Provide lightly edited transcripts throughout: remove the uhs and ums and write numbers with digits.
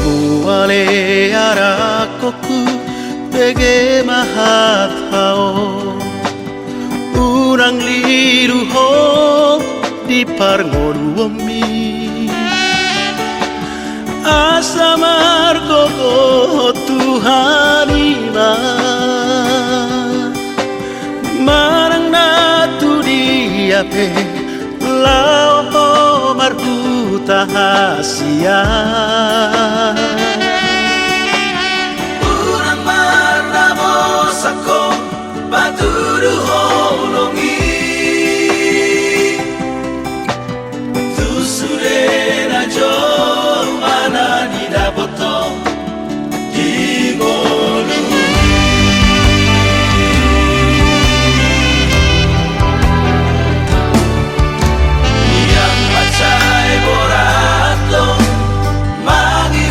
muale arakoku pege mahatao urang liru ho di parngon wami asa margogo Tuhan ima marang natu diape lao ho marputa hasia urang marnamo sako baturu holongi tu surena jo mana di dapoto di golu yang macai borat lo mangi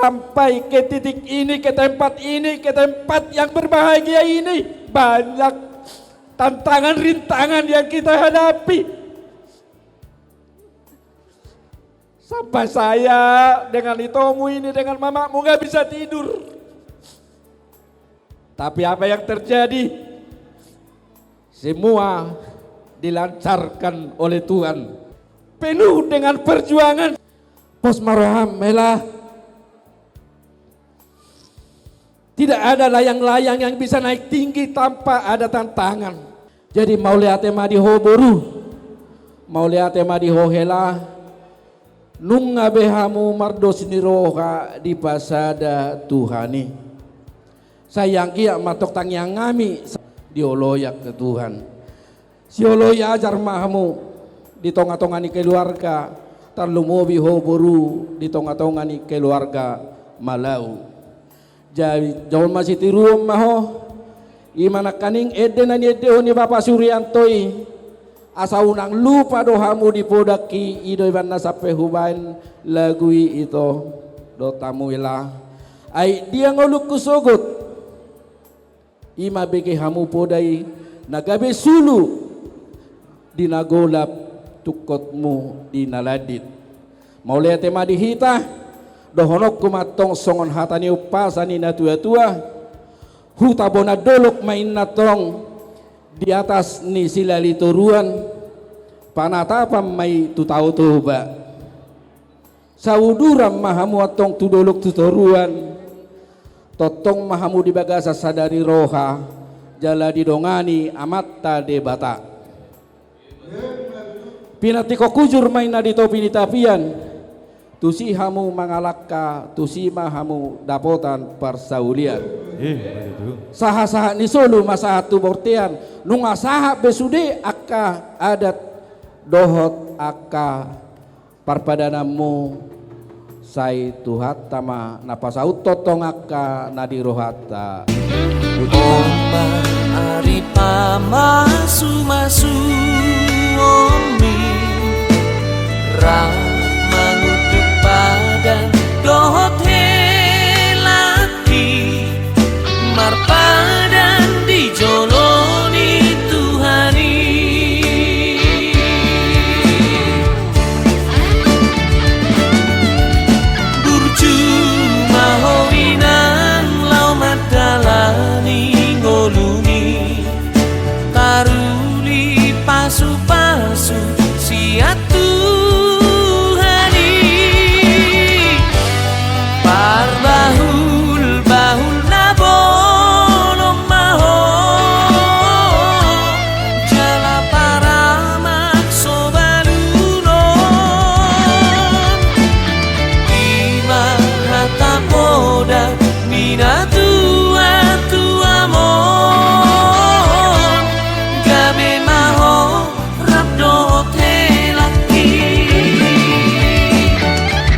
sampai ke titik ini, ke tempat ini, ke tempat yang berbahagia ini. Banyak tantangan, rintangan yang kita hadapi. Sampai saya dengan Itomu ini, dengan mamamu gak bisa tidur. Tapi apa yang terjadi? Semua dilancarkan oleh Tuhan. Penuh dengan perjuangan. Bos Marham Mela. Tidak ada layang-layang yang bisa naik tinggi tanpa ada tantangan. Jadi mau lihat tema di Hoboru, mau lihat tema di Hohela, nunga behamu mardos niroha di pasada Tuhani. Sayang kia matok tang yang ngami dioloyak ke Tuhan. Si oloya ajar mahamu di tonga-tongani keluarga. Tarlumobi Hoboru di tonga-tongani keluarga Malau. Jadi jauh masih tiruam maho imana kaning edenan edeo ni Bapak Suryantoi asa unang lupa dohamu di podaki idoi banna sape hubain lagui itu do tamuila ai dia ngoluk kusogot ima bege hamu podai nagabe sulu dinagolap tukotmu dinaladit mau lihat tema dihita dohonok kumatong songon hatani upasani na tua-tua huta bona dolok main natong di atas ni silali turuan panatapam may tutau tuba sawuduram mahamu atong tudolok tuturuan totong mahamu di bagasa sadari roha jala didongani amatta debata pinatiko kujur main na dito pinitapian tusi hamu mangalakka tusi mahamu dapotan persaulian saha-saha ni solo masaha tu bortean nunga saha besude akka adat dohot akka parpadanamu sai tuhat tama napasaut totong akka nadirohata Omba ari pamasu-masu omi ra mangutuk padan dohot helaki marpadan dijoloni Tuhani burju mahowinan lau madalani ngoluni taruli pasu-pasu siat Tuhani parbahul bahul nabono maho jala paramak sobalulon ima hata poda minatua tuamon gabe maho rabdo telaki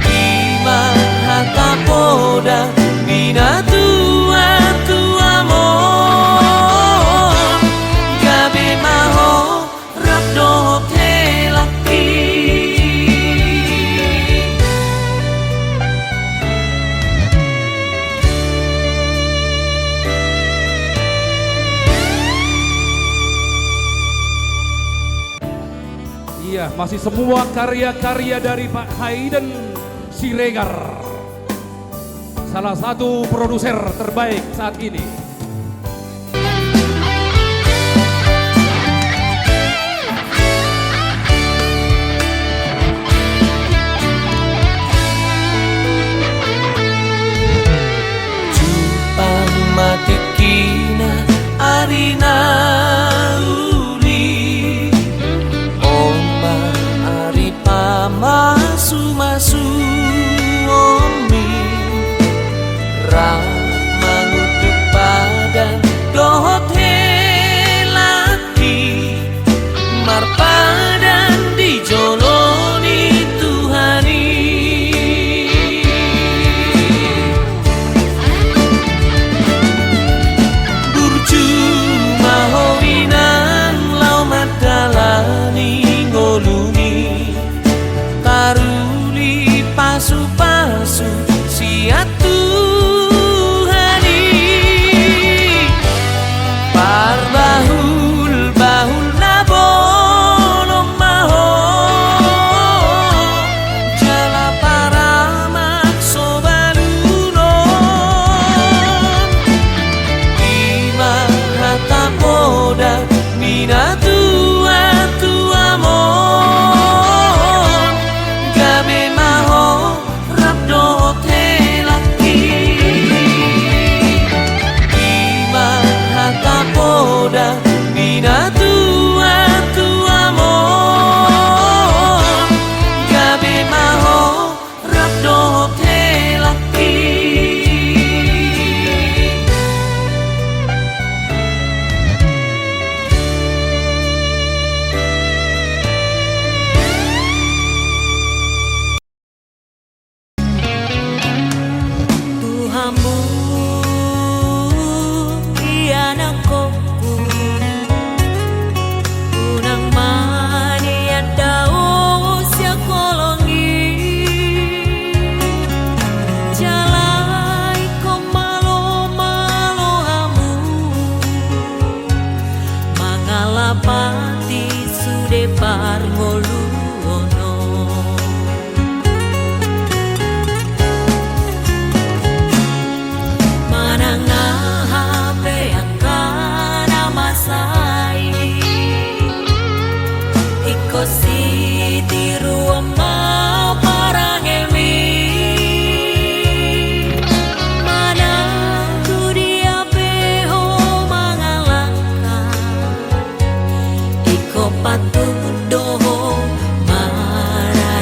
ima hata poda minatua tuamon gabe maho rabdo telaki Iya, masih semua karya-karya dari Pak Hayden Siregar, salah satu produser terbaik saat ini. Jupang matikina arina uli omba ari pamasu-masu omi ra mangutuk padan dohot helaki marpadan dijoloni Tuhani burju mahowinan lau madalani ngoluni taruli pasu-pasu siat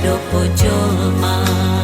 dopo jolma